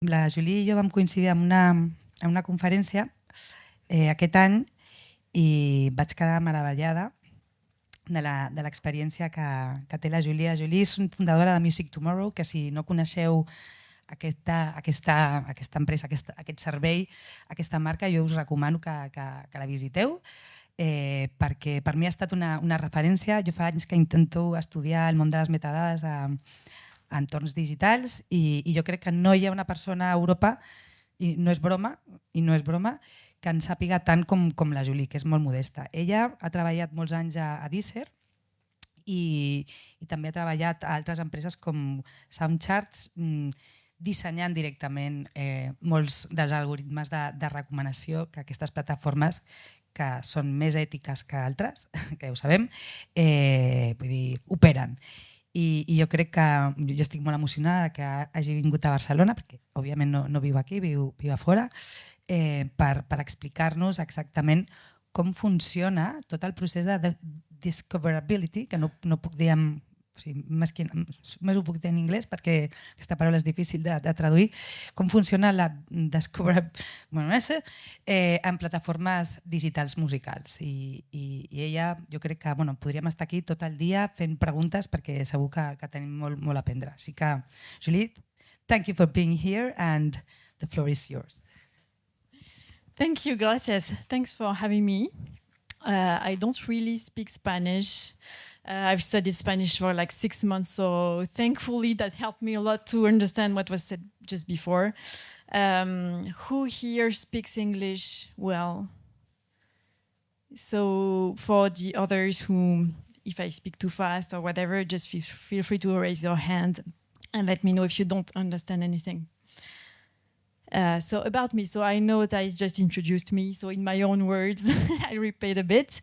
la Julie i jo vam coincidir en una conferència aquest any i vaig quedar meravellada de l'experiència que té la Julie. La Julie és fundadora de Music Tomorrow, que si no coneixeu aquesta empresa, aquest servei, aquesta marca, jo us recomano que la visiteu, perquè per mi ha estat una referència. Jo fa anys que intento estudiar el món de les metadades a entorns digitals i jo crec que no hi ha una persona a Europa, i no és broma, que en sàpiga tant com la Julie, que és molt modesta. Ella ha treballat molts anys a Deezer i també ha treballat a altres empreses com Soundcharts, dissenyant directament molts dels algoritmes de recomanació que aquestes plataformes, que són més ètiques que altres, que ja ho sabem, vull dir, operen. I jo crec que jo estic molt emocionada que hagi vingut a Barcelona, perquè òbviament no viu aquí, viu a fora, per explicar-nos exactament com funciona tot el procés de discoverability, que no puc dir més ho puc dir en anglès perquè aquesta paraula és difícil de traduir, com funciona la discoverability en plataformes digitals musicals. I ella, jo crec que podríem estar aquí tot el dia fent preguntes perquè segur que tenim molt a aprendre. Així que, Julie, thank you for being here and the floor is yours. Thank you, gracias. Thanks for having me. I don't really speak Spanish. I've studied Spanish for like 6 months, so thankfully that helped me a lot to understand what was said just before. Who here speaks English well? So for the others who, if I speak too fast or whatever, just feel free to raise your hand and let me know if you don't understand anything. So about me, so I know Thais just introduced me, so in my own words, I repeat a bit.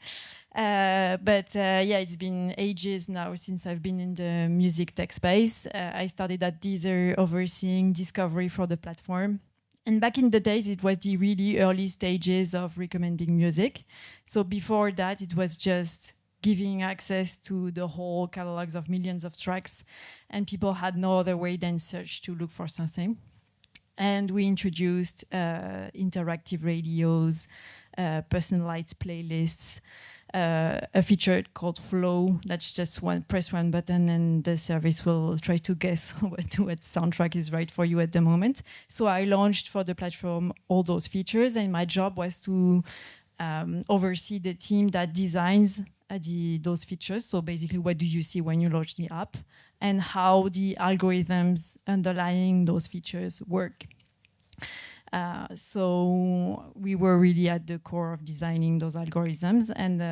But it's been ages now since I've been in the music tech space. I started at Deezer overseeing discovery for the platform. And back in the days, it was the really early stages of recommending music. So before that, it was just giving access to the whole catalogs of millions of tracks, and people had no other way than search to look for something. And we introduced interactive radios, personalized playlists, a feature called Flow. That's just press one button and the service will try to guess what soundtrack is right for you at the moment. So I launched for the platform all those features, and my job was to oversee the team that designs those features. So basically, what do you see when you launch the app, and how the algorithms underlying those features work. So we were really at the core of designing those algorithms, and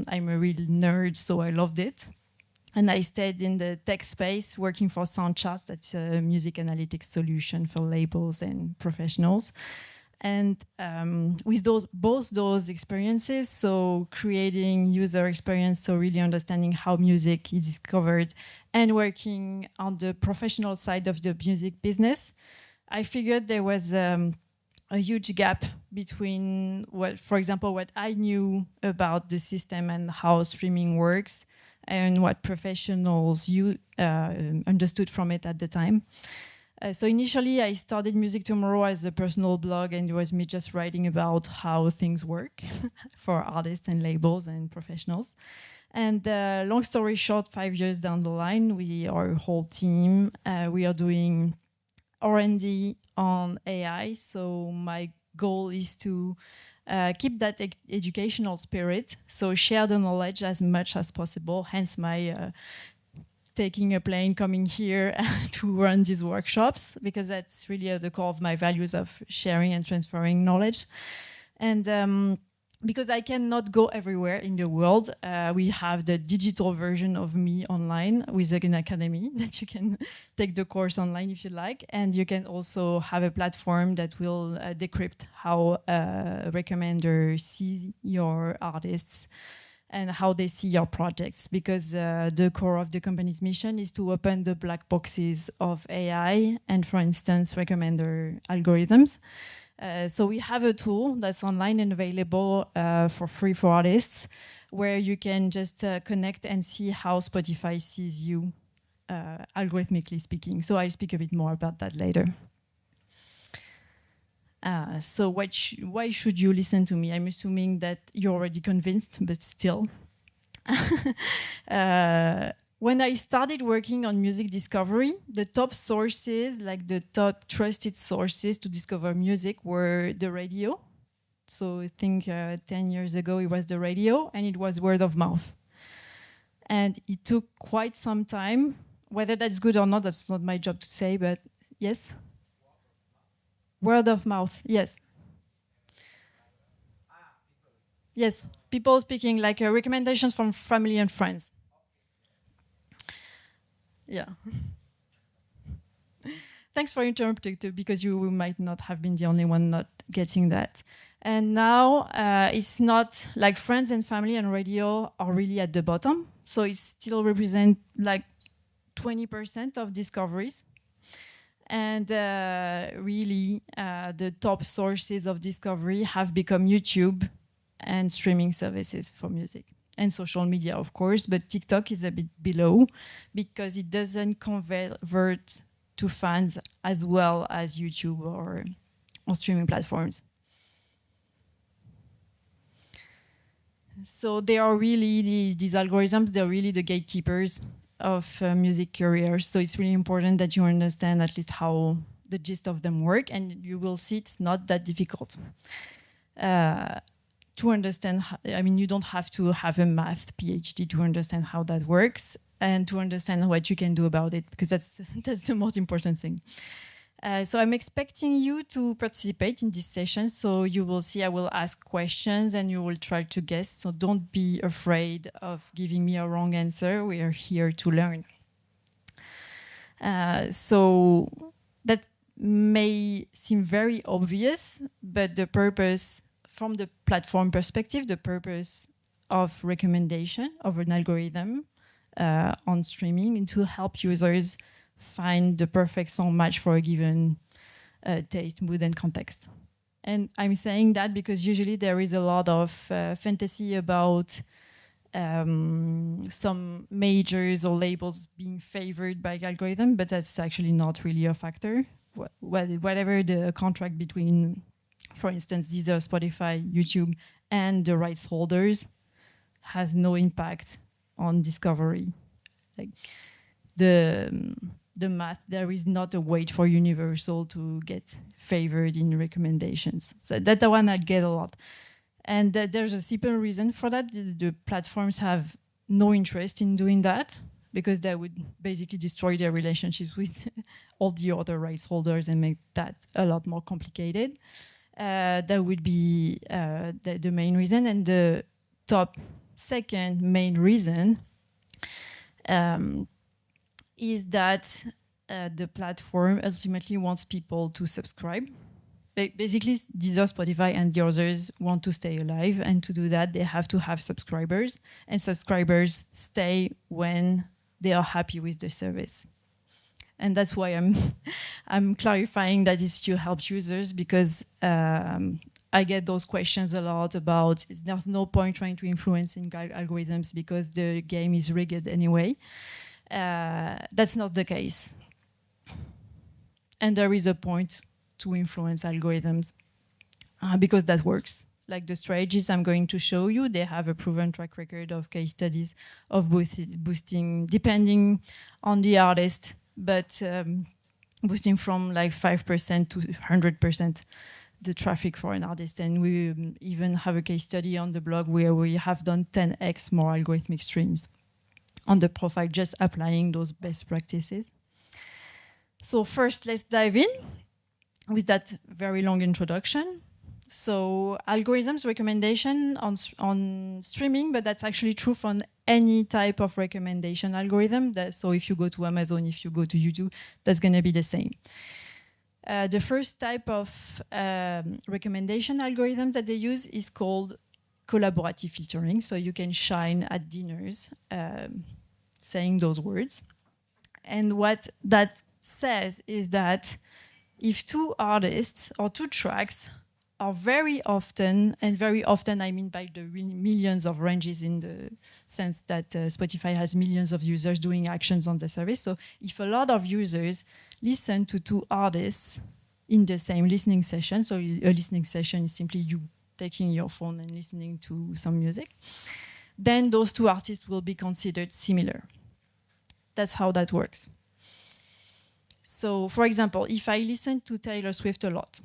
I'm a real nerd, so I loved it. And I stayed in the tech space working for Soundcharts, that's a music analytics solution for labels and professionals. And with both those experiences, so creating user experience, so really understanding how music is discovered, and working on the professional side of the music business, I figured there was a huge gap between for example, what I knew about the system and how streaming works, and what professionals understood from it at the time. So initially, I started Music Tomorrow as a personal blog, and it was me just writing about how things work for artists and labels and professionals. And long story short, 5 years down the line, our whole team, we are doing R&D on AI. So my goal is to keep that educational spirit, so share the knowledge as much as possible, hence my taking a plane, coming here to run these workshops, because that's really at the core of my values of sharing and transferring knowledge. And because I cannot go everywhere in the world, we have the digital version of me online with an academy that you can take the course online if you like. And you can also have a platform that will decrypt how a recommender sees your artists and how they see your projects, because the core of the company's mission is to open the black boxes of AI and, for instance, recommender algorithms. So we have a tool that's online and available for free for artists, where you can just connect and see how Spotify sees you, algorithmically speaking. So I speak a bit more about that later. So why should you listen to me? I'm assuming that you're already convinced, but still. When I started working on music discovery, the top sources, like the top trusted sources to discover music, were the radio. So I think 10 years ago it was the radio, and it was word of mouth. And it took quite some time. Whether that's good or not, that's not my job to say, but yes? Word of mouth, yes. Yes, people speaking, like recommendations from family and friends. Yeah. Thanks for interrupting too, because you might not have been the only one not getting that. And now it's not like friends and family and radio are really at the bottom. So it still represent like 20% of discoveries. And really, the top sources of discovery have become YouTube and streaming services for music. And social media, of course, but TikTok is a bit below because it doesn't convert to fans as well as YouTube or streaming platforms. So they are really, these algorithms, they're really the gatekeepers of music careers. So it's really important that you understand at least how the gist of them work, and you will see it's not that difficult. To understand, I mean, you don't have to have a math PhD to understand how that works and to understand what you can do about it, because that's the most important thing. So I'm expecting you to participate in this session. So you will see I will ask questions and you will try to guess. So don't be afraid of giving me a wrong answer. We are here to learn. So that may seem very obvious, but the purpose, from the platform perspective, the purpose of recommendation of an algorithm on streaming is to help users find the perfect song match for a given taste, mood, and context. And I'm saying that because usually there is a lot of fantasy about some majors or labels being favored by algorithm, but that's actually not really a factor. Whatever the contract between, for instance, Deezer, Spotify, YouTube, and the rights holders has no impact on discovery. Like the math, there is not a weight for universal to get favored in recommendations. So that's the one I get a lot. And there's a simple reason for that. The platforms have no interest in doing that because that would basically destroy their relationships with all the other rights holders and make that a lot more complicated. That would be the main reason. And the top second main reason is that the platform ultimately wants people to subscribe. Basically, Deezer, Spotify, and the others want to stay alive, and to do that, they have to have subscribers, and subscribers stay when they are happy with the service. And that's why I'm clarifying that it's to help users, because I get those questions a lot about there's no point trying to influence in algorithms because the game is rigged anyway. That's not the case. And there is a point to influence algorithms because that works. Like the strategies I'm going to show you, they have a proven track record of case studies of boosting, depending on the artist, but boosting from like 5% to 100% the traffic for an artist. And we even have a case study on the blog where we have done 10x more algorithmic streams on the profile, just applying those best practices. So first, let's dive in with that very long introduction. So algorithms recommendation on streaming, but that's actually true for any type of recommendation algorithm. So if you go to Amazon, if you go to YouTube, that's going to be the same. The first type of recommendation algorithm that they use is called collaborative filtering. So you can shine at dinners saying those words. And what that says is that if two artists or two tracks are very often, and very often I mean by the millions of ranges in the sense that Spotify has millions of users doing actions on the service. So if a lot of users listen to two artists in the same listening session. So a listening session is simply you taking your phone and listening to some music. Then those two artists will be considered similar. That's how that works. So, for example, if I listen to Taylor Swift a lot,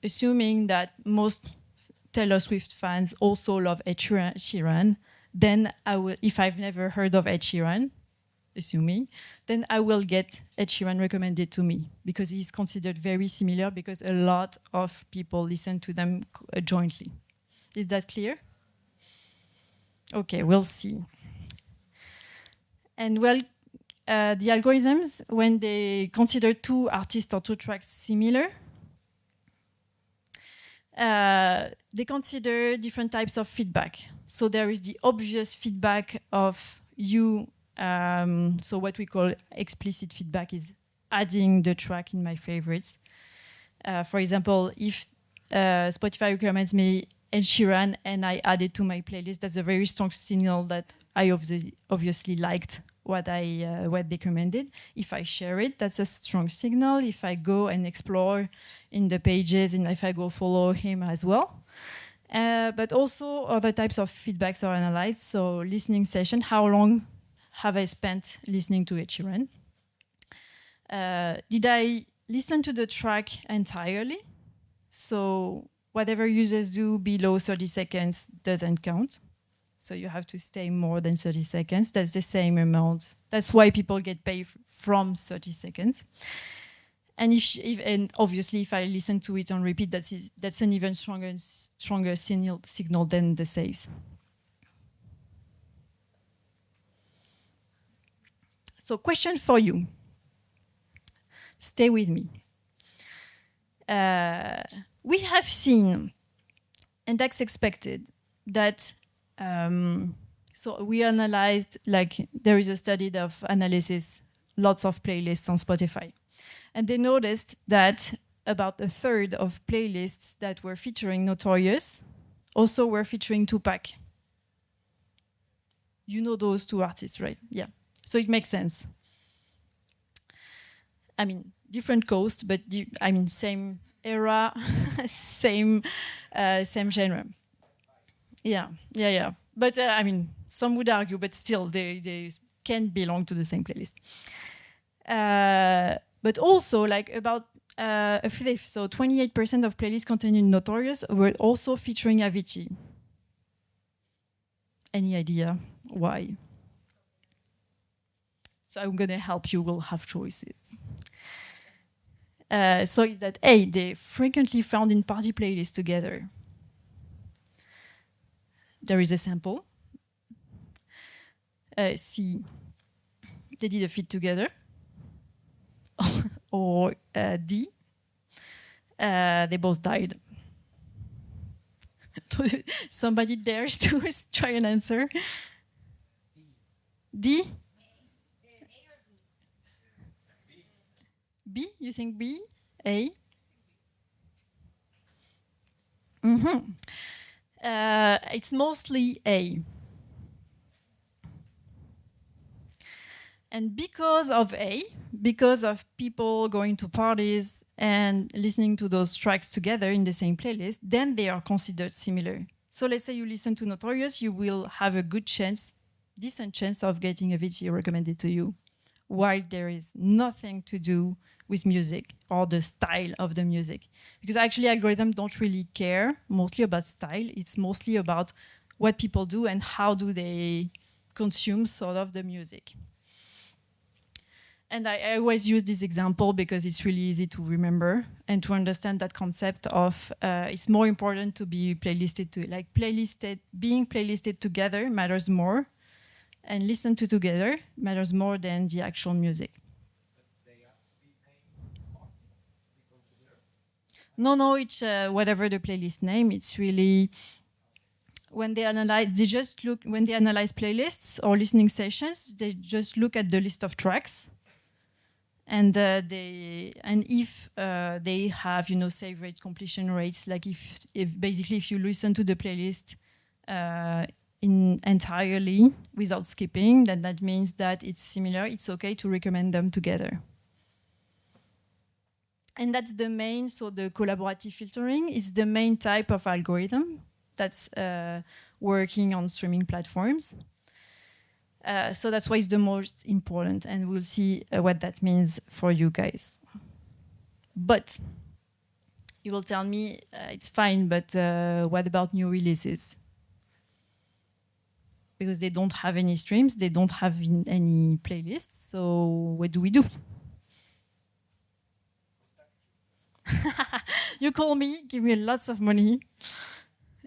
assuming that most Taylor Swift fans also love Ed Sheeran, then I will, if I've never heard of Ed Sheeran, assuming, then I will get Ed Sheeran recommended to me because he's considered very similar because a lot of people listen to them jointly. Is that clear? Okay, we'll see. And well, the algorithms, when they consider two artists or two tracks similar, they consider different types of feedback. So there is the obvious feedback of you. So what we call explicit feedback is adding the track in my favorites. For example, if Spotify recommends me Ed Sheeran and I add it to my playlist, that's a very strong signal that I obviously liked what they recommended. If I share it, that's a strong signal. If I go and explore in the pages and if I go follow him as well. But also other types of feedbacks are analyzed. So listening session, how long have I spent listening to Ed Sheeran? Did I listen to the track entirely? So whatever users do below 30 seconds doesn't count. So you have to stay more than 30 seconds. That's the same amount. That's why people get paid from 30 seconds. And and obviously, if I listen to it on repeat, that's an even stronger signal than the saves. So question for you. Stay with me. We have seen, and that's expected, that so we analyzed, like there is a study of analysis, lots of playlists on Spotify. And they noticed that about a third of playlists that were featuring Notorious also were featuring Tupac. You know those two artists, right? Yeah. So it makes sense. I mean, different coast, but same era, same genre. Yeah. But some would argue, but still, they can belong to the same playlist. But also, like about a fifth, so 28% of playlists containing Notorious were also featuring Avicii. Any idea why? So I'm going to help you. We'll have choices. So is that A, they frequently found in party playlists together. There is a sample. C, they did a fit together. Or D, they both died. Somebody dares to try an answer? D? B? You think B? A? Mm-hmm. It's mostly A. And because of A, because of people going to parties and listening to those tracks together in the same playlist, then they are considered similar. So let's say you listen to Notorious, you will have a good chance, decent chance of getting Avicii recommended to you, while there is nothing to do with music or the style of the music. Because actually algorithms don't really care mostly about style. It's mostly about what people do and how do they consume sort of the music. And I always use this example because it's really easy to remember and to understand that concept of it's more important to be playlisted to, like being playlisted together matters more, and listen to together matters more than the actual music. But they have to be paying more to be considered? No, it's whatever the playlist name. It's really when they analyze, when they analyze playlists or listening sessions, they just look at the list of tracks. And if they have, save rate, completion rates, like if you listen to the playlist entirely without skipping, then that means that it's similar. It's okay to recommend them together. And that's the main, so the collaborative filtering is the main type of algorithm that's working on streaming platforms. So that's why it's the most important, and we'll see what that means for you guys. But you will tell me it's fine, but what about new releases? Because they don't have any streams, they don't have any playlists, so what do we do? You call me, give me lots of money.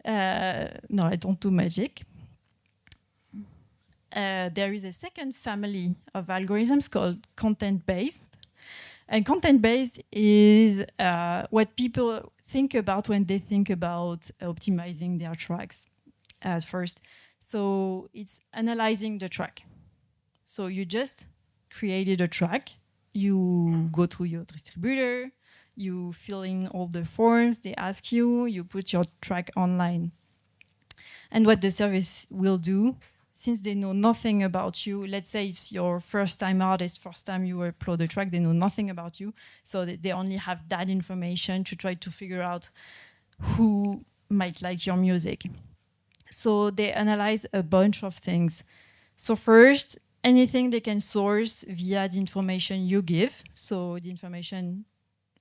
No, I don't do magic. There is a second family of algorithms called content-based. And content-based is what people think about when they think about optimizing their tracks at first. So it's analyzing the track. So you just created a track, you go to your distributor, you fill in all the forms they ask you, you put your track online. And what the service will do, since they know nothing about you, let's say it's your first time artist, first time you upload a track, they know nothing about you, so they only have that information to try to figure out who might like your music. So they analyze a bunch of things. So first, anything they can source via the information you give. So the information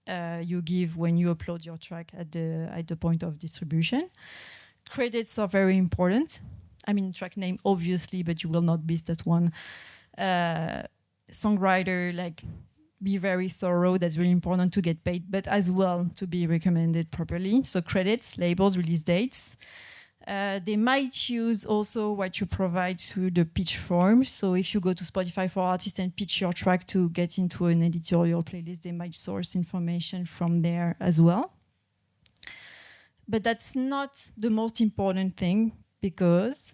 you give when you upload your track at the point of distribution. Credits are very important. I mean, track name, obviously, but you will not miss that one. Songwriter, like, be very thorough. That's really important to get paid, but as well to be recommended properly. So credits, labels, release dates. They might use also what you provide through the pitch form. So if you go to Spotify for Artists and pitch your track to get into an editorial playlist, they might source information from there as well. But that's not the most important thing, because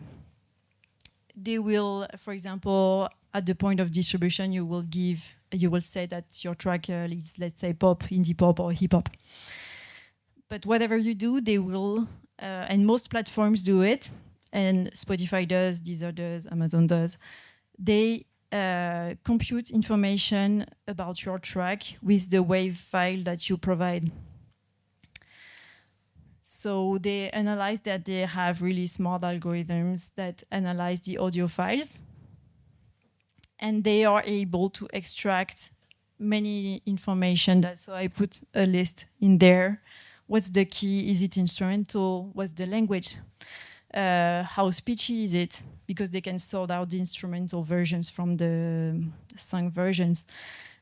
they will, for example, at the point of distribution, you will say that your track is, let's say, pop, indie pop, or hip hop. But whatever you do, they will, and most platforms do it, and Spotify does, Deezer does, Amazon does. They compute information about your track with the WAV file that you provide. So they analyze that they have really smart algorithms that analyze the audio files. And they are able to extract many information. So I put a list in there. What's the key? Is it instrumental? What's the language? How speechy is it? Because they can sort out the instrumental versions from the sung versions.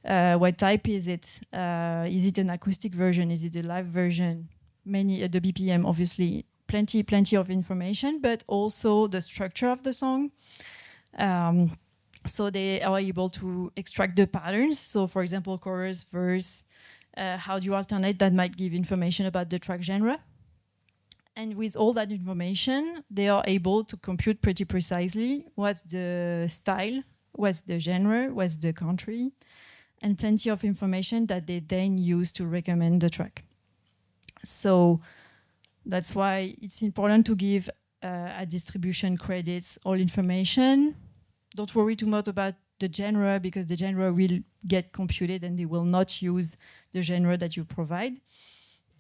What type is it? Is it an acoustic version? Is it a live version? The BPM, obviously, plenty of information, but also the structure of the song. So they are able to extract the patterns. So for example, chorus, verse, how do you alternate? That might give information about the track genre. And with all that information, they are able to compute pretty precisely what's the style, what's the genre, what's the country, and plenty of information that they then use to recommend the track. So that's why it's important to give at distribution credits all information. Don't worry too much about the genre, because the genre will get computed and they will not use the genre that you provide.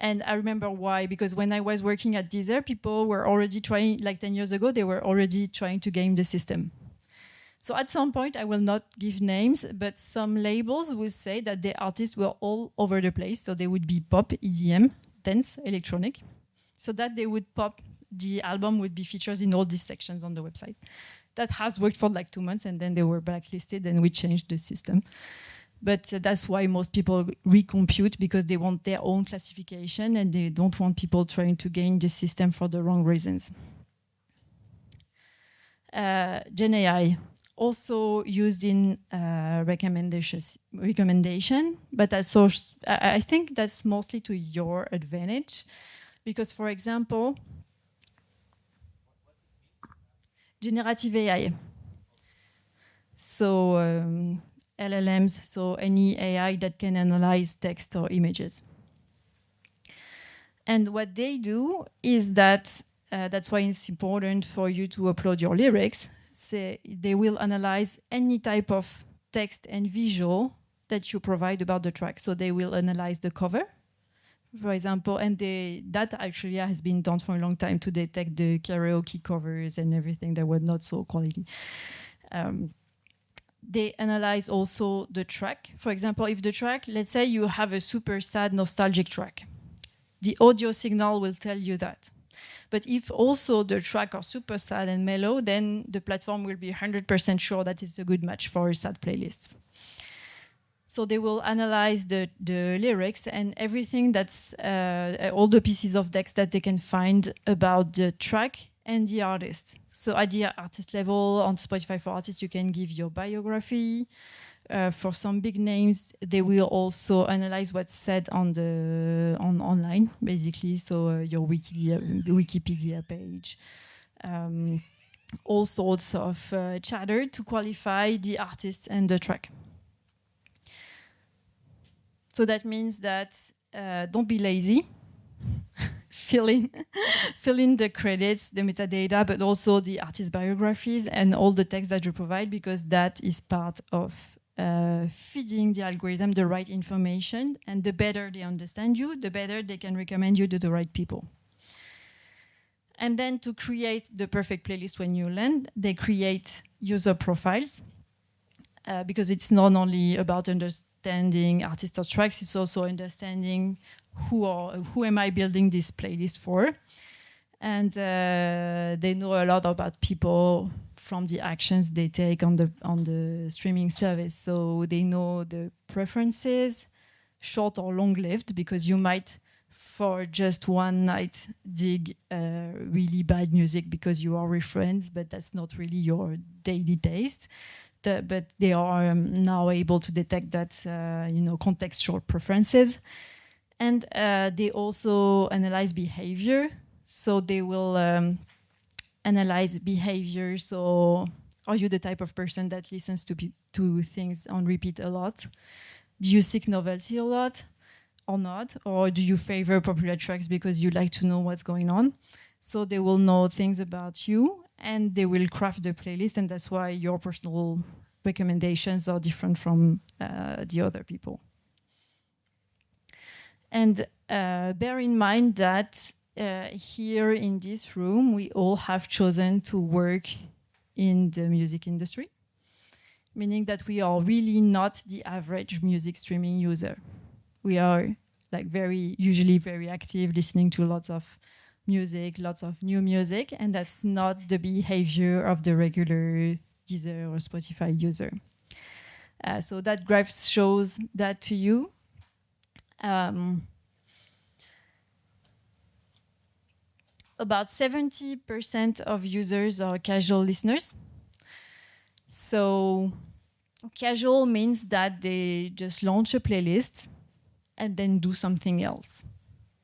And I remember why, because when I was working at Deezer, people were already trying, like 10 years ago, they were already trying to game the system. So at some point, I will not give names, but some labels will say that the artists were all over the place. So they would be pop, EDM, dance, electronic, so that they would pop, the album would be featured in all these sections on the website. That has worked for like 2 months, and then they were blacklisted and we changed the system. But that's why most people recompute, because they want their own classification and they don't want people trying to game the system for the wrong reasons. Gen AI, also used in recommendation, but also, I think that's mostly to your advantage, because, for example, generative AI. So LLMs, so any AI that can analyze text or images. And what they do is that, that's why it's important for you to upload your lyrics. They will analyze any type of text and visual that you provide about the track. So they will analyze the cover, for example, and that actually has been done for a long time to detect the karaoke covers and everything that were not so quality. They analyze also the track. For example, if the track, let's say you have a super sad nostalgic track, the audio signal will tell you that. But if also the track are super sad and mellow, then the platform will be 100% sure that it's a good match for a sad playlist. So they will analyze the lyrics and everything that's all the pieces of text that they can find about the track and the artist. So at the artist level, on Spotify for Artists, you can give your biography. For some big names, they will also analyze what's said on online, basically. So your Wikipedia page, all sorts of chatter to qualify the artist and the track. So that means that don't be lazy. fill in the credits, the metadata, but also the artist biographies and all the text that you provide, because that is part of feeding the algorithm the right information. And the better they understand you, the better they can recommend you to the right people. And then to create the perfect playlist when you land, they create user profiles, because it's not only about understanding artists or tracks, it's also understanding who am I building this playlist for. And they know a lot about people from the actions they take on the streaming service. So they know the preferences, short or long-lived, because you might, for just one night, dig really bad music because you are with friends, but that's not really your daily taste. But they are now able to detect that, contextual preferences. And they also analyze behavior. So they will analyze behavior. So are you the type of person that listens to things on repeat a lot? Do you seek novelty a lot or not? Or do you favor popular tracks because you like to know what's going on? So they will know things about you and they will craft the playlist. And that's why your personal recommendations are different from the other people. And bear in mind that here in this room, we all have chosen to work in the music industry, meaning that we are really not the average music streaming user. We are usually very active, listening to lots of music, lots of new music, and that's not the behavior of the regular Deezer or Spotify user. So that graph shows that to you. About 70% of users are casual listeners. So casual means that they just launch a playlist and then do something else,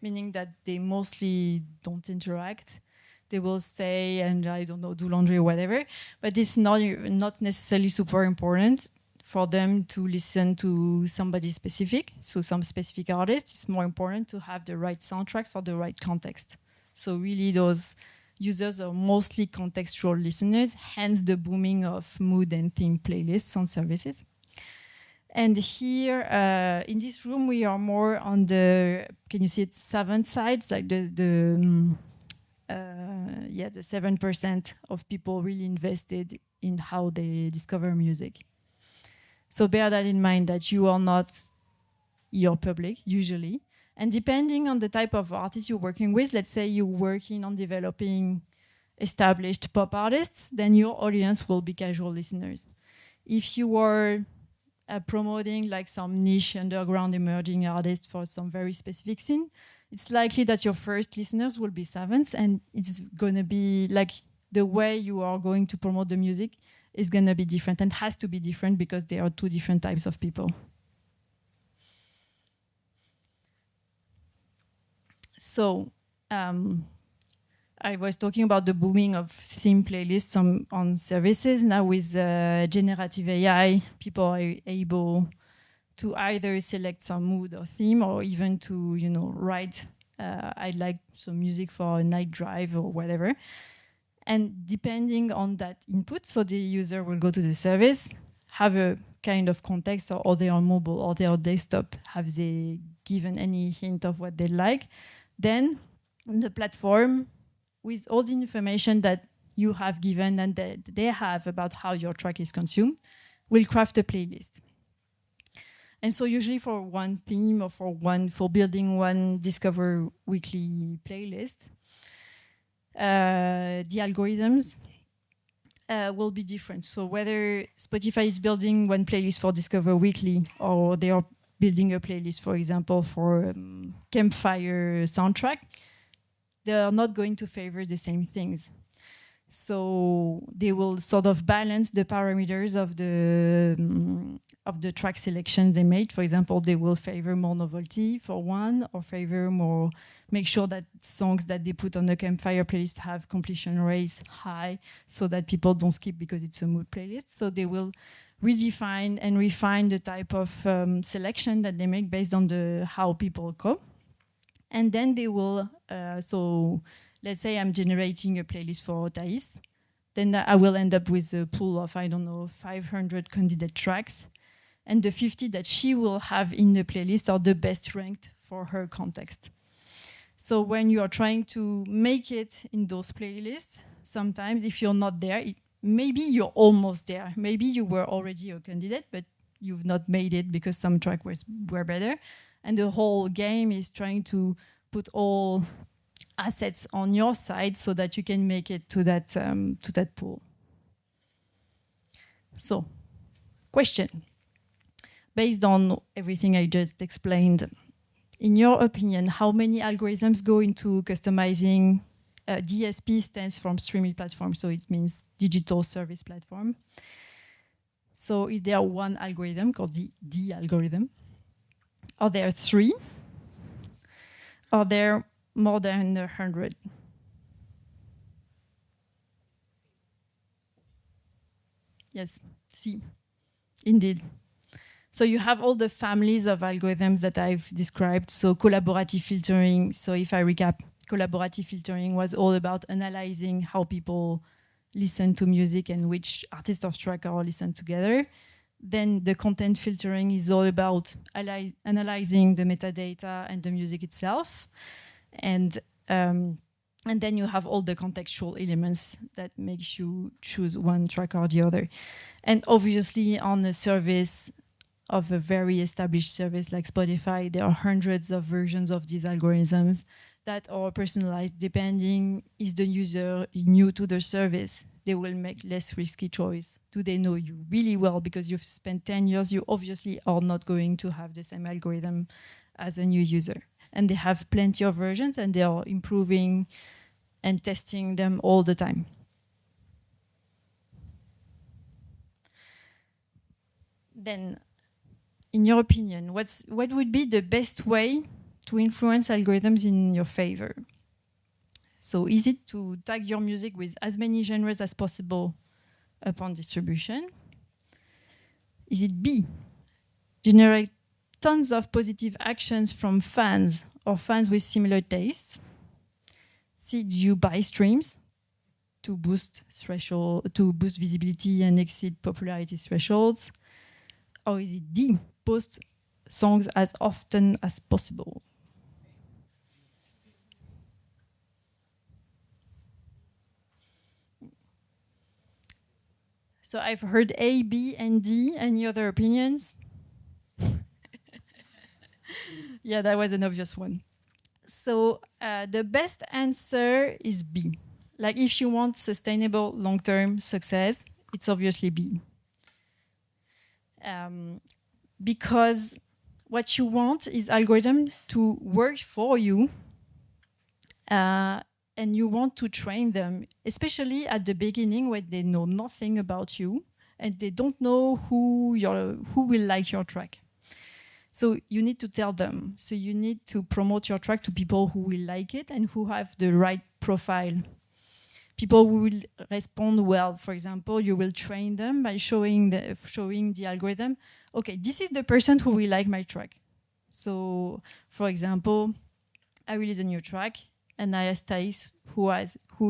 meaning that they mostly don't interact. They will stay and, I don't know, do laundry or whatever, but it's not necessarily super important for them to listen to somebody specific, so some specific artist. It's more important to have the right soundtrack for the right context. So really those users are mostly contextual listeners, hence the booming of mood and theme playlists on services. And here in this room, we are more on the, can you see it, savant side, like the 7% of people really invested in how they discover music. So bear that in mind, that you are not your public, usually. And depending on the type of artist you're working with, let's say you're working on developing established pop artists, then your audience will be casual listeners. If you are promoting like some niche underground emerging artists for some very specific scene, it's likely that your first listeners will be savants, and it's going to be like the way you are going to promote the music is going to be different and has to be different because there are two different types of people. So I was talking about the booming of theme playlists on services. Now with generative AI, people are able to either select some mood or theme, or even to write, I'd like some music for a night drive or whatever. And depending on that input, so the user will go to the service, have a kind of context, or are they on mobile, or they on desktop? Have they given any hint of what they like? Then the platform, with all the information that you have given and that they have about how your track is consumed, will craft a playlist. And so usually for one theme or for building one Discover Weekly playlist, the algorithms will be different. So whether Spotify is building one playlist for Discover Weekly, or they are building a playlist, for example, for campfire soundtrack, they are not going to favor the same things. So they will sort of balance the parameters of the track selection they made. For example, they will favor more novelty for one, or favor more, make sure that songs that they put on the campfire playlist have completion rates high, so that people don't skip because it's a mood playlist. So they will redefine and refine the type of selection that they make based on how people come. And then they will, so let's say I'm generating a playlist for Thais, then I will end up with a pool of, I don't know, 500 candidate tracks. And the 50 that she will have in the playlist are the best ranked for her context. So when you are trying to make it in those playlists, sometimes if you're not there, maybe you're almost there. Maybe you were already a candidate, but you've not made it because some tracks were better. And the whole game is trying to put all assets on your side so that you can make it to that pool. So, question. Based on everything I just explained, in your opinion, how many algorithms go into customizing? DSP stands for streaming platform, so it means digital service platform. So is there one algorithm called the algorithm? Are there 3? Are there more than 100? Yes, C, indeed. So you have all the families of algorithms that I've described. So collaborative filtering. So if I recap, collaborative filtering was all about analyzing how people listen to music and which artists or track are listened together. Then the content filtering is all about analyzing the metadata and the music itself. And then you have all the contextual elements that makes you choose one track or the other. And obviously on a service of a very established service like Spotify, there are hundreds of versions of these algorithms that are personalized depending is the user new to the service. They will make less risky choice. Do they know you really well because you've spent 10 years? You obviously are not going to have the same algorithm as a new user. And they have plenty of versions and they are improving and testing them all the time. Then, in your opinion, what would be the best way to influence algorithms in your favor? So is it to tag your music with as many genres as possible upon distribution? Is it B, generate tons of positive actions from fans or fans with similar tastes? C, do you buy streams to boost visibility and exceed popularity thresholds? Or is it D, post songs as often as possible? So I've heard A, B, and D. Any other opinions? Yeah, that was an obvious one. So the best answer is B. Like if you want sustainable long-term success, it's obviously B. Because what you want is algorithm to work for you, and you want to train them, especially at the beginning when they know nothing about you and they don't know who will like your track. So you need to tell them. So you need to promote your track to people who will like it and who have the right profile. People who will respond well. For example, you will train them by showing the algorithm, okay, this is the person who will like my track. So, for example, I release a new track and I ask Thais, who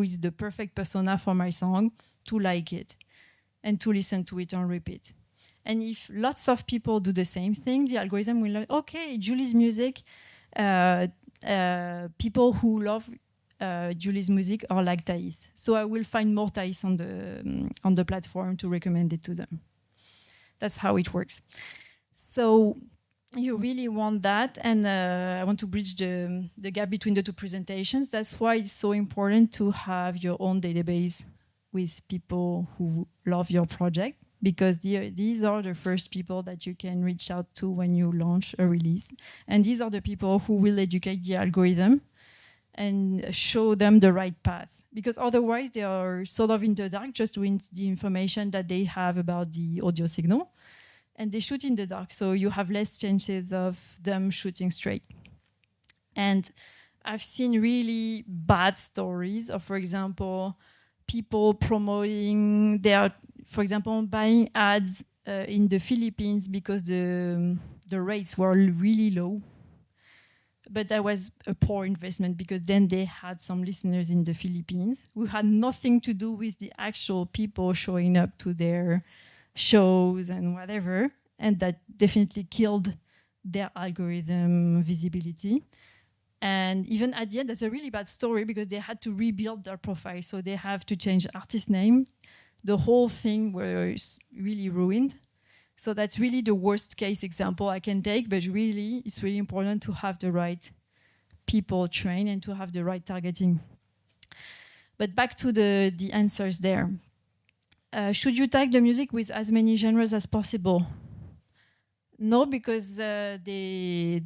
is the perfect persona for my song, to like it and to listen to it on repeat. And if lots of people do the same thing, the algorithm will learn, okay, Julie's music, people who love Julie's music are like Thais. So I will find more Thais on the platform to recommend it to them. That's how it works. So you really want that, and I want to bridge the gap between the two presentations. That's why it's so important to have your own database with people who love your project, because these are the first people that you can reach out to when you launch a release. And these are the people who will educate the algorithm and show them the right path. Because otherwise they are sort of in the dark, just doing the information that they have about the audio signal. And they shoot in the dark, so you have less chances of them shooting straight. And I've seen really bad stories of, for example, people promoting for example, buying ads in the Philippines because the rates were really low. But that was a poor investment, because then they had some listeners in the Philippines who had nothing to do with the actual people showing up to their shows and whatever, and that definitely killed their algorithm visibility. And even at the end, that's a really bad story, because they had to rebuild their profile, so they have to change artist names. The whole thing was really ruined. So that's really the worst case example I can take, but really it's really important to have the right people trained and to have the right targeting. But back to the answers there. Should you tag the music with as many genres as possible? No, because it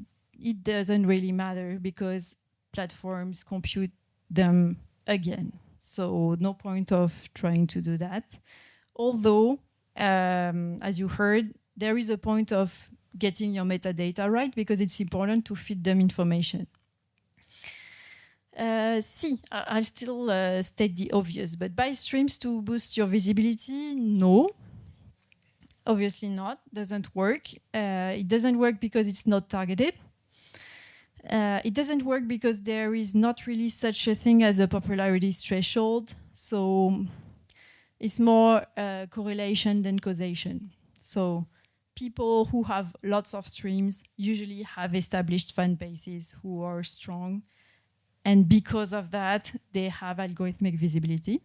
doesn't really matter, because platforms compute them again. So no point of trying to do that. Although, as you heard, there is a point of getting your metadata right, because it's important to feed them information. I'll still state the obvious, but buy streams to boost your visibility? No, obviously not, doesn't work. It doesn't work because it's not targeted. It doesn't work because there is not really such a thing as a popularity threshold. So it's more correlation than causation. So people who have lots of streams usually have established fan bases who are strong. And because of that, they have algorithmic visibility.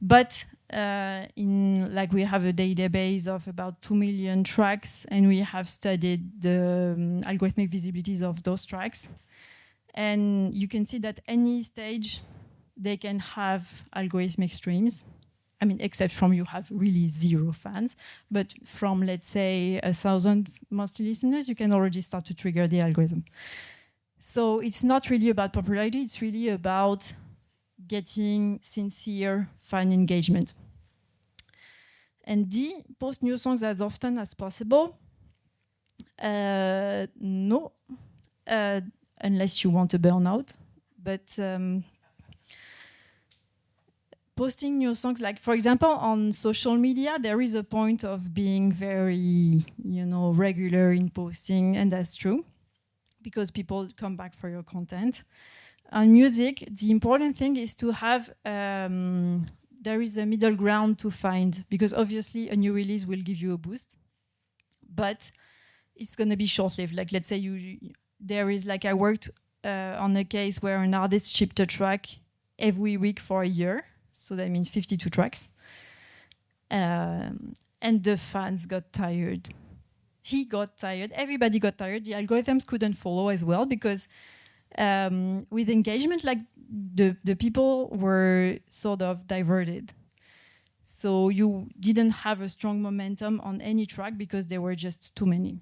But we have a database of about 2 million tracks, and we have studied the algorithmic visibilities of those tracks. And you can see that any stage, they can have algorithmic streams. I mean, except from you have really 0 fans. But from, let's say, 1,000 monthly listeners, you can already start to trigger the algorithm. So it's not really about popularity, it's really about getting sincere fan engagement. And D, post new songs as often as possible. No, unless you want a burnout. But posting new songs, like for example, on social media, there is a point of being very, regular in posting, and that's true, because people come back for your content. On music, the important thing is to have, there is a middle ground to find, because obviously a new release will give you a boost, but it's going to be short-lived. Like, let's say I worked on a case where an artist shipped a track every week for a year, so that means 52 tracks, and the fans got tired. He got tired, everybody got tired, the algorithms couldn't follow as well, because with engagement, like the people were sort of diverted. So you didn't have a strong momentum on any track because there were just too many.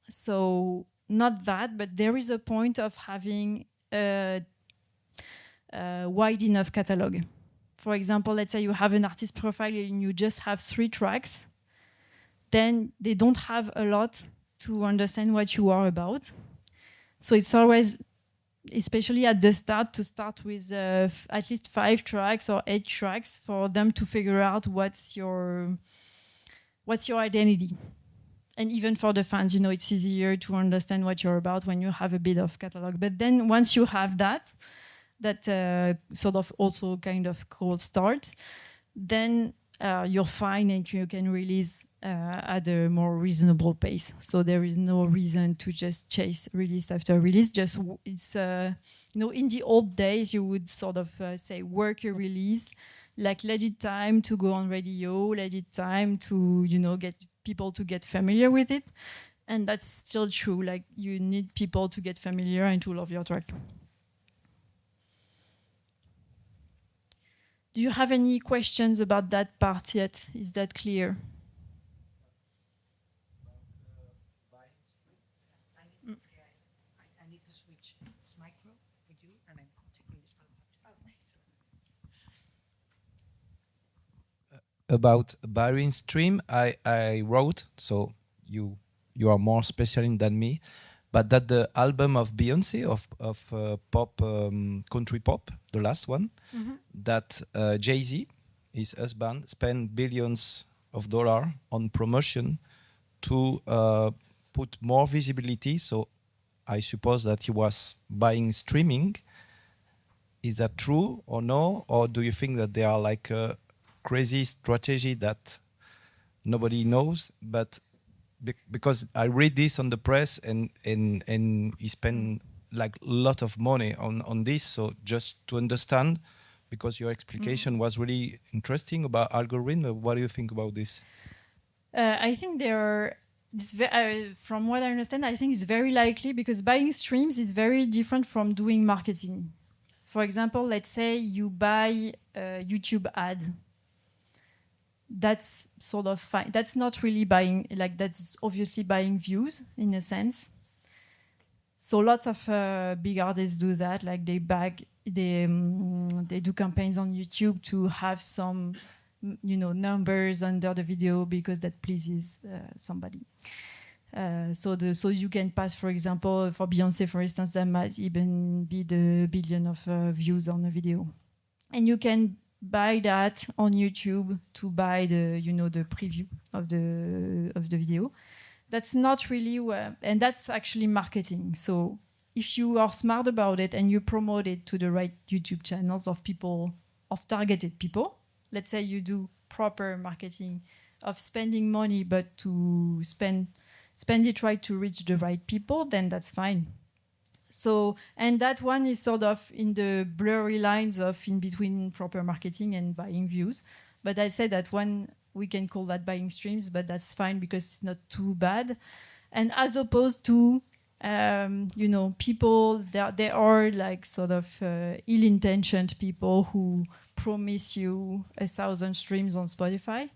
So not that, but there is a point of having a wide enough catalog. For example, let's say you have an artist profile and you just have 3 tracks, then they don't have a lot to understand what you are about. So it's always, especially at the start, to start with at least 5 tracks or 8 tracks for them to figure out what's your identity. And even for the fans, it's easier to understand what you're about when you have a bit of catalog. But then once you have that sort of also kind of cold start, then you're fine and you can release at a more reasonable pace. So there is no reason to just chase release after release. Just it's in the old days you would sort of say work a release, like let it time to go on radio, let it time to get people to get familiar with it, and that's still true. Like you need people to get familiar and to love your track. Do you have any questions about that part yet? Is that clear? I need to switch this micro with you, and I'm taking this one. About buying stream, I wrote, so you are more special than me, but that the album of Beyonce of pop, country pop, the last one, that Jay-Z, his husband, spent billions of dollars on promotion to put more visibility. So I suppose that he was buying streaming. Is that true or no? Or do you think that they are like a crazy strategy that nobody knows? But because I read this on the press and he spent like a lot of money on this. So just to understand, because your explication was really interesting about algorithm. What do you think about this? I think there are, from what I understand, I think it's very likely because buying streams is very different from doing marketing. For example, let's say you buy a YouTube ad. That's sort of fine. That's not really buying, like that's obviously buying views in a sense. So lots of big artists do that. Like they do campaigns on YouTube to have some, numbers under the video because that pleases somebody. So you can pass, for example, for Beyonce, for instance, that might even be the billion of views on a video, and you can buy that on YouTube to buy the the preview of the video. That's not really and that's actually marketing. So if you are smart about it and you promote it to the right YouTube channels of people, of targeted people, let's say you do proper marketing of spending money, but to spend it right to reach the right people, then that's fine. So, and that one is sort of in the blurry lines of in between proper marketing and buying views. But I said that one, we can call that buying streams, but that's fine because it's not too bad. And as opposed to, people, there are like sort of ill-intentioned people who promise you 1,000 streams on Spotify,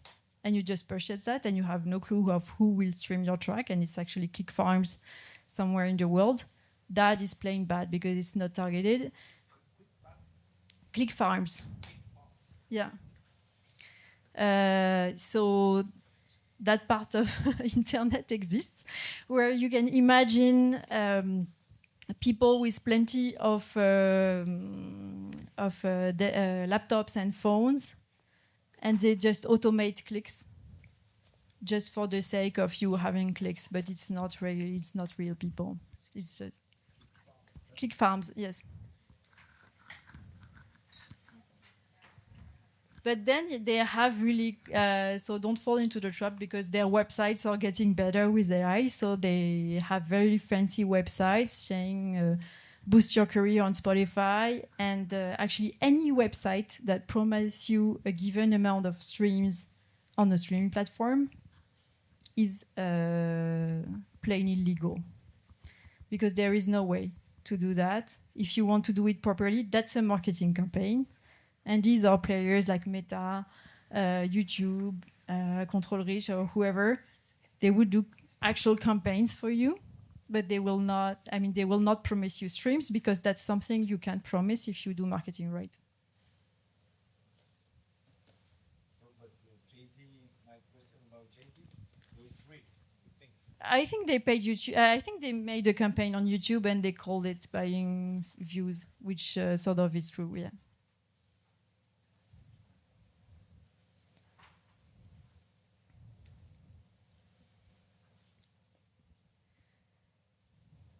and you just purchase that, and you have no clue of who will stream your track, and it's actually click farms somewhere in the world. That is plain bad because it's not targeted. Click farms. Yeah. So that part of internet exists, where you can imagine people with plenty of laptops and phones, and they just automate clicks just for the sake of you having clicks, but it's not real people. It's just click farms, yes. But then they have really, so don't fall into the trap because their websites are getting better with AI. So they have very fancy websites saying boost your career on Spotify. And actually any website that promises you a given amount of streams on a streaming platform is plain illegal. Because there is no way to do that. If you want to do it properly, that's a marketing campaign. And these are players like Meta, YouTube, Control Reach, or whoever. They would do actual campaigns for you, but they will not. I mean, they will not promise you streams because that's something you can't promise if you do marketing right. So, but Jay-Z, my question about Jay-Z, so it's free, you think? I think they paid YouTube. I think they made a campaign on YouTube and they called it buying views, which sort of is true. Yeah.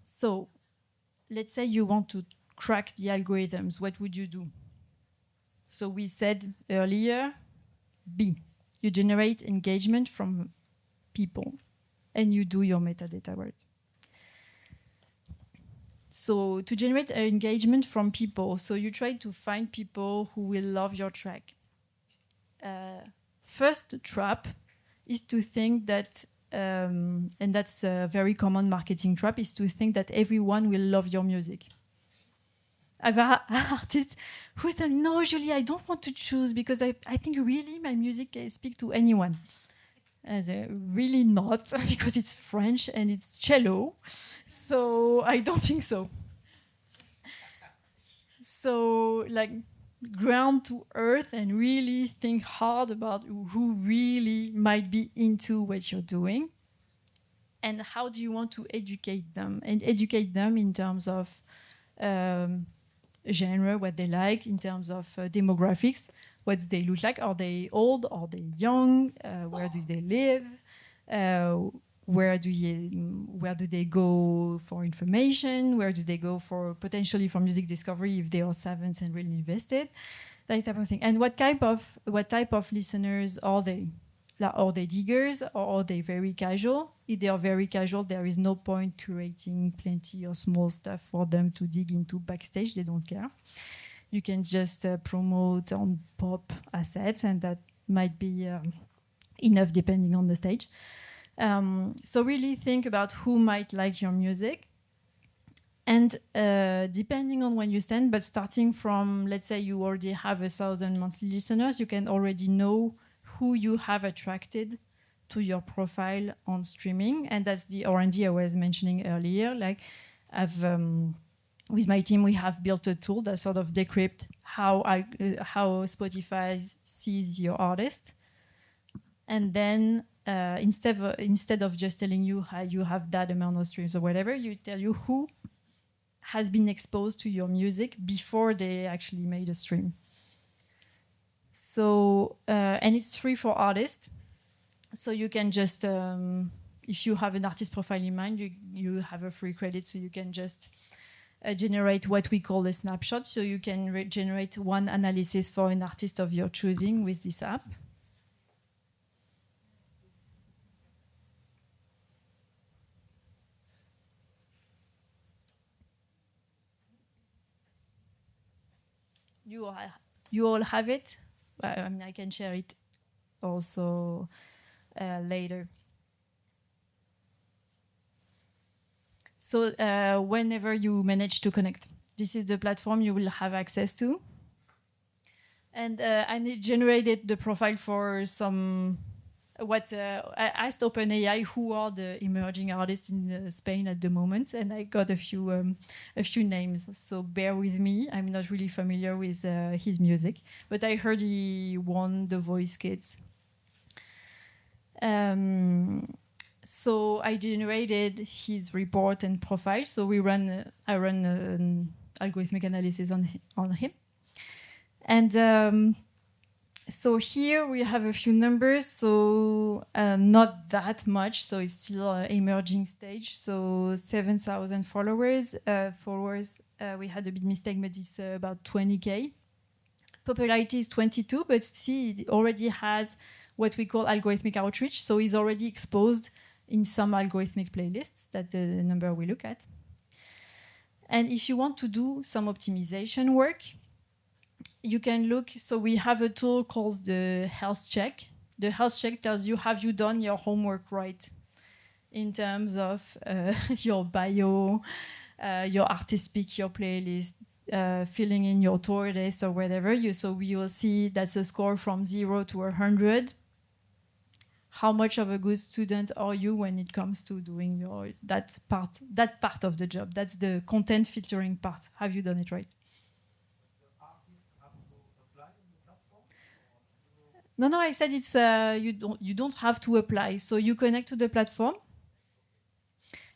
So let's say you want to crack the algorithms. What would you do? So we said earlier, B, you generate engagement from people, and you do your metadata work. So to generate engagement from people, so you try to find people who will love your track. First trap is to think that, and that's a very common marketing trap, is to think that everyone will love your music. I've had artists who said, no, Julie, I don't want to choose because I think really my music can speak to anyone. Really not, because it's French and it's cello, so I don't think so. So, like, ground to earth and really think hard about who really might be into what you're doing, and how do you want to educate them, and educate them in terms of genre, what they like, in terms of demographics. What do they look like? Are they old? Are they young? Where do they live? Where do they go for information? Where do they go for potentially for music discovery if they are savants and really invested? That type of thing. And what type of listeners are they? Are they diggers or are they very casual? If they are very casual, there is no point curating plenty of small stuff for them to dig into backstage. They don't care. You can just promote on pop assets, and that might be enough depending on the stage. So really think about who might like your music. And depending on when you stand, but starting from, let's say you already have 1,000 monthly listeners, you can already know who you have attracted to your profile on streaming. And that's the R&D I was mentioning earlier. Like, with my team, we have built a tool that sort of decrypts how Spotify sees your artist. And then instead of just telling you how you have that amount of streams or whatever, you tell you who has been exposed to your music before they actually made a stream. So, and it's free for artists. So you can just, if you have an artist profile in mind, you have a free credit, so you can just generate what we call a snapshot. So you can generate one analysis for an artist of your choosing with this app. You all have it. I mean, I can share it also later. So whenever you manage to connect, this is the platform you will have access to. And I generated the profile for some, I asked OpenAI who are the emerging artists in Spain at the moment, and I got a few names. So bear with me, I'm not really familiar with his music, but I heard he won the Voice Kids. So I generated his report and profile. So I run an algorithmic analysis on him. And so here we have a few numbers, so not that much, so it's still an emerging stage. So 7,000 followers. We had a big mistake, but it's about 20K. Popularity is 22, but see, it already has what we call algorithmic outreach. So he's already exposed in some algorithmic playlists. That's the number we look at. And if you want to do some optimization work, you can look. So we have a tool called the health check. The health check tells you, have you done your homework right in terms of your bio, your artist pick, your playlist, filling in your tour list or whatever. So we will see that's a score from 0 to 100. How much of a good student are you when it comes to doing that part of the job? That's the content filtering part. Have you done it right? No, I said it's you don't have to apply. So you connect to the platform.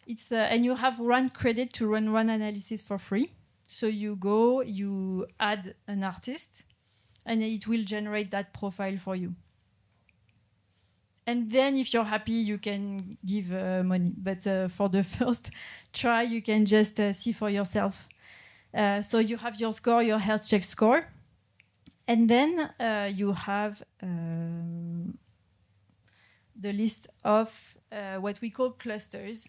It's and you have 1 credit to run one analysis for free. So you go, you add an artist, and it will generate that profile for you. And then if you're happy, you can give money. But for the first try, you can just see for yourself. So you have your score, your health check score. And then you have the list of what we call clusters.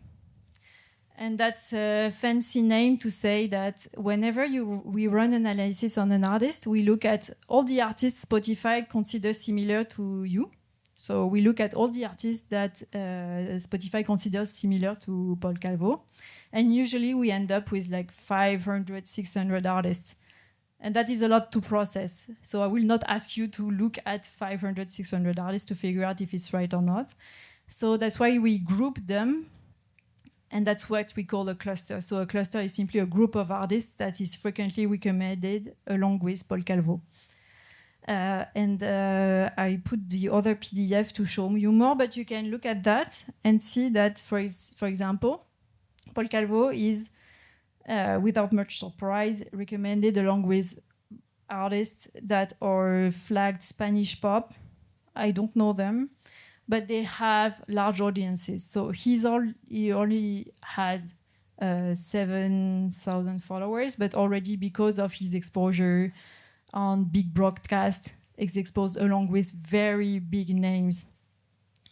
And that's a fancy name to say that whenever we run an analysis on an artist, we look at all the artists Spotify considers similar to you. So we look at all the artists that Spotify considers similar to Paul Calvo. And usually we end up with like 500, 600 artists. And that is a lot to process. So I will not ask you to look at 500, 600 artists to figure out if it's right or not. So that's why we group them. And that's what we call a cluster. So a cluster is simply a group of artists that is frequently recommended along with Paul Calvo. I put the other PDF to show you more, but you can look at that and see that, for example, Paul Calvo is, without much surprise, recommended along with artists that are flagged Spanish pop. I don't know them, but they have large audiences. So he only has 7,000 followers, but already because of his exposure on big broadcast, is exposed along with very big names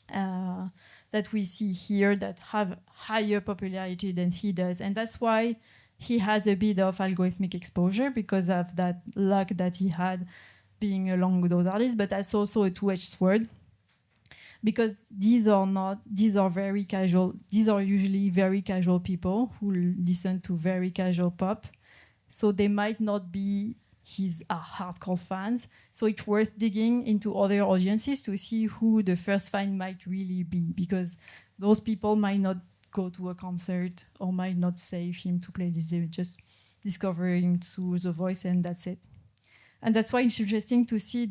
that we see here that have higher popularity than he does. And that's why he has a bit of algorithmic exposure because of that luck that he had being along with those artists, but that's also a two-edged sword. Because these are very casual. These are usually very casual people who listen to very casual pop. So they might not be his hardcore fans. So it's worth digging into other audiences to see who the first fan might really be, because those people might not go to a concert or might not save him to play this. They're just discovering through the voice and that's it. And that's why it's interesting to see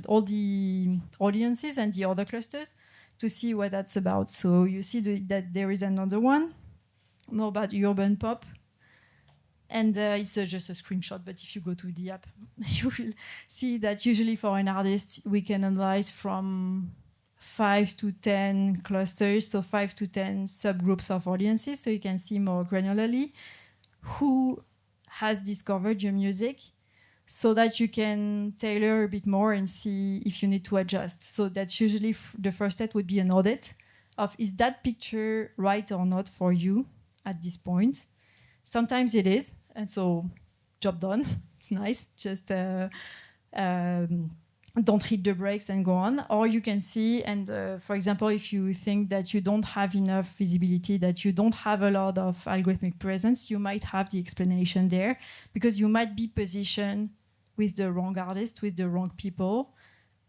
all the audiences and the other clusters to see what that's about. So you see that there is another one, more about urban pop. And it's just a screenshot, but if you go to the app, you will see that usually for an artist, we can analyze from 5 to 10 clusters, so 5 to 10 subgroups of audiences, so you can see more granularly who has discovered your music, so that you can tailor a bit more and see if you need to adjust. So that's usually the first step would be an audit of, is that picture right or not for you at this point? Sometimes it is, and so job done. It's nice. Just don't hit the brakes and go on. Or you can see, and for example, if you think that you don't have enough visibility, that you don't have a lot of algorithmic presence, you might have the explanation there, because you might be positioned with the wrong artist, with the wrong people.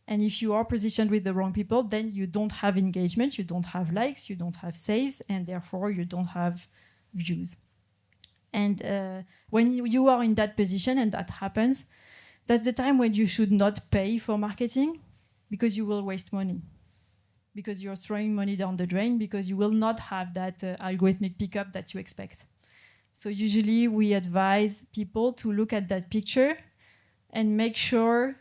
And if you are positioned with the wrong people, then you don't have engagement, you don't have likes, you don't have saves, and therefore you don't have views. And when you are in that position and that happens, that's the time when you should not pay for marketing, because you will waste money. Because you're throwing money down the drain, because you will not have that algorithmic pickup that you expect. So usually we advise people to look at that picture and make sure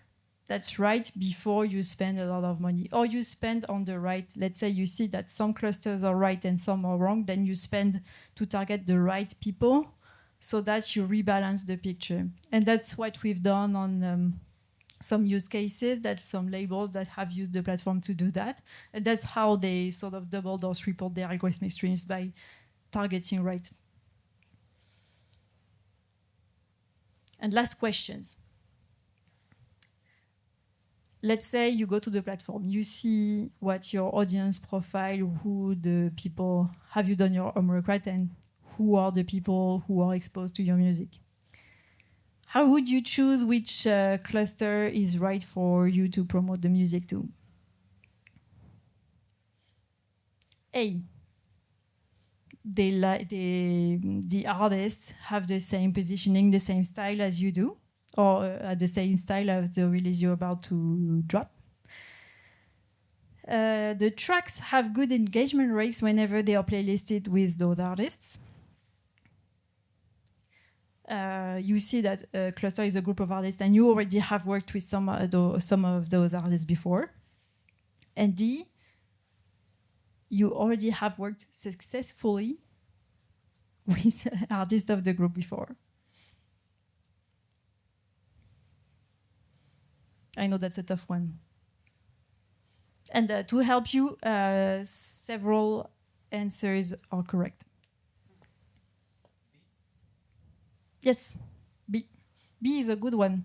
that's right before you spend a lot of money. Or you spend on the right, let's say you see that some clusters are right and some are wrong, then you spend to target the right people so that you rebalance the picture. And that's what we've done on some use cases, that some labels that have used the platform to do that. And that's how they sort of doubled or tripled their algorithmic streams, by targeting right. And last questions. Let's say you go to the platform, you see what your audience profile, who the people, have you done your homework right, and who are the people who are exposed to your music. How would you choose which cluster is right for you to promote the music to? A, the artists have the same positioning, the same style as you do, or the same style as the release you're about to drop. The tracks have good engagement rates whenever they are playlisted with those artists. You see that a cluster is a group of artists, and you already have worked with some of those artists before. And D, you already have worked successfully with artists of the group before. I know that's a tough one. And to help you, several answers are correct. Yes, B. B is a good one.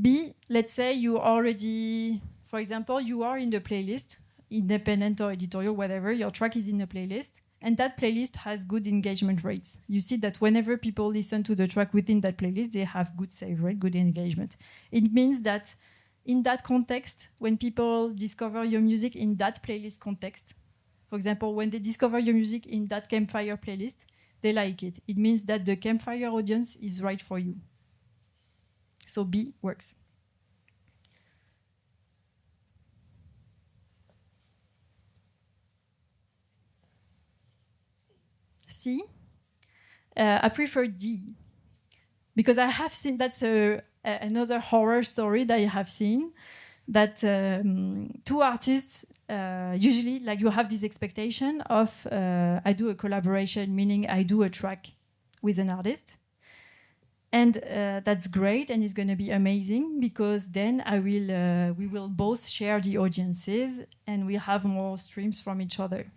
B, let's say you already, for example, you are in the playlist, independent or editorial, whatever, your track is in the playlist, and that playlist has good engagement rates. You see that whenever people listen to the track within that playlist, they have good save rate, good engagement. It means that in that context, when people discover your music in that playlist context, for example, when they discover your music in that campfire playlist, they like it. It means that the campfire audience is right for you. So B works. C, I prefer D, because I have seen, that's another horror story that I have seen, that two artists, usually, like you have this expectation of, I do a collaboration, meaning I do a track with an artist. And that's great, and it's going to be amazing, because then we will both share the audiences, and we have more streams from each other.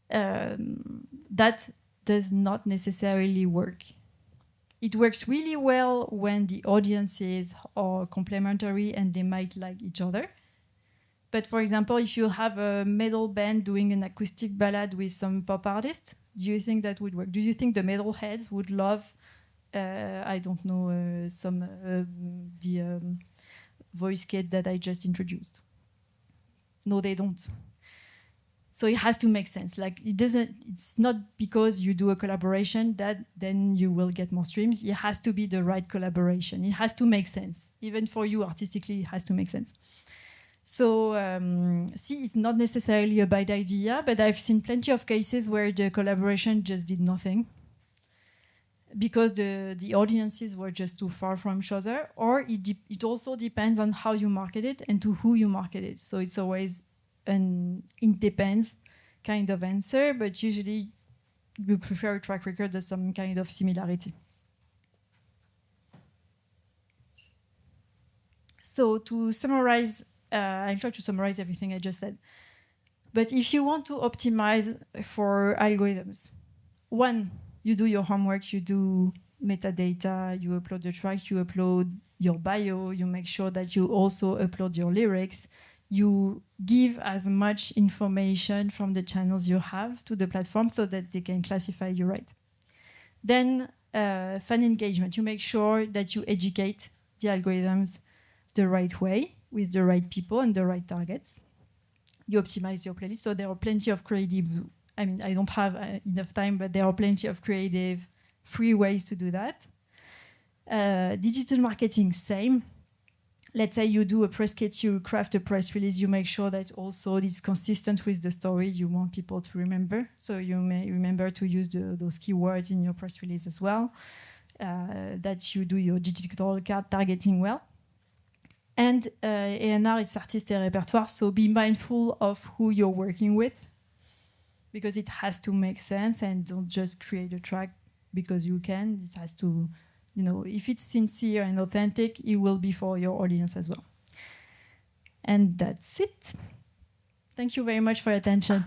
That does not necessarily work. It works really well when the audiences are complementary and they might like each other. But for example, if you have a metal band doing an acoustic ballad with some pop artist, do you think that would work? Do you think the metalheads would love, I don't know, the voice kit that I just introduced? No, they don't. So it has to make sense. Like it's not because you do a collaboration that then you will get more streams. It has to be the right collaboration. It has to make sense. Even for you artistically, it has to make sense. So C is not necessarily a bad idea, but I've seen plenty of cases where the collaboration just did nothing because the audiences were just too far from each other, or it also depends on how you market it and to who you market it. So it's always it depends kind of answer, but usually you prefer a track record of some kind of similarity. So to summarize, I'll try to summarize everything I just said. But if you want to optimize for algorithms, one, you do your homework, you do metadata, you upload the track, you upload your bio, you make sure that you also upload your lyrics, you give as much information from the channels you have to the platform so that they can classify you right. Then fan engagement. You make sure that you educate the algorithms the right way with the right people and the right targets. You optimize your playlist. So there are plenty of creative, I mean, I don't have enough time, but there are plenty of creative, free ways to do that. Digital marketing, same. Let's say you do a press kit, you craft a press release, you make sure that also it's consistent with the story you want people to remember. So you may remember to use those keywords in your press release as well, that you do your digital card targeting well. And A&R is artist et répertoire, so be mindful of who you're working with, because it has to make sense, and don't just create a track because you can. It has to, you know, if it's sincere and authentic, it will be for your audience as well. And that's it. Thank you very much for your attention.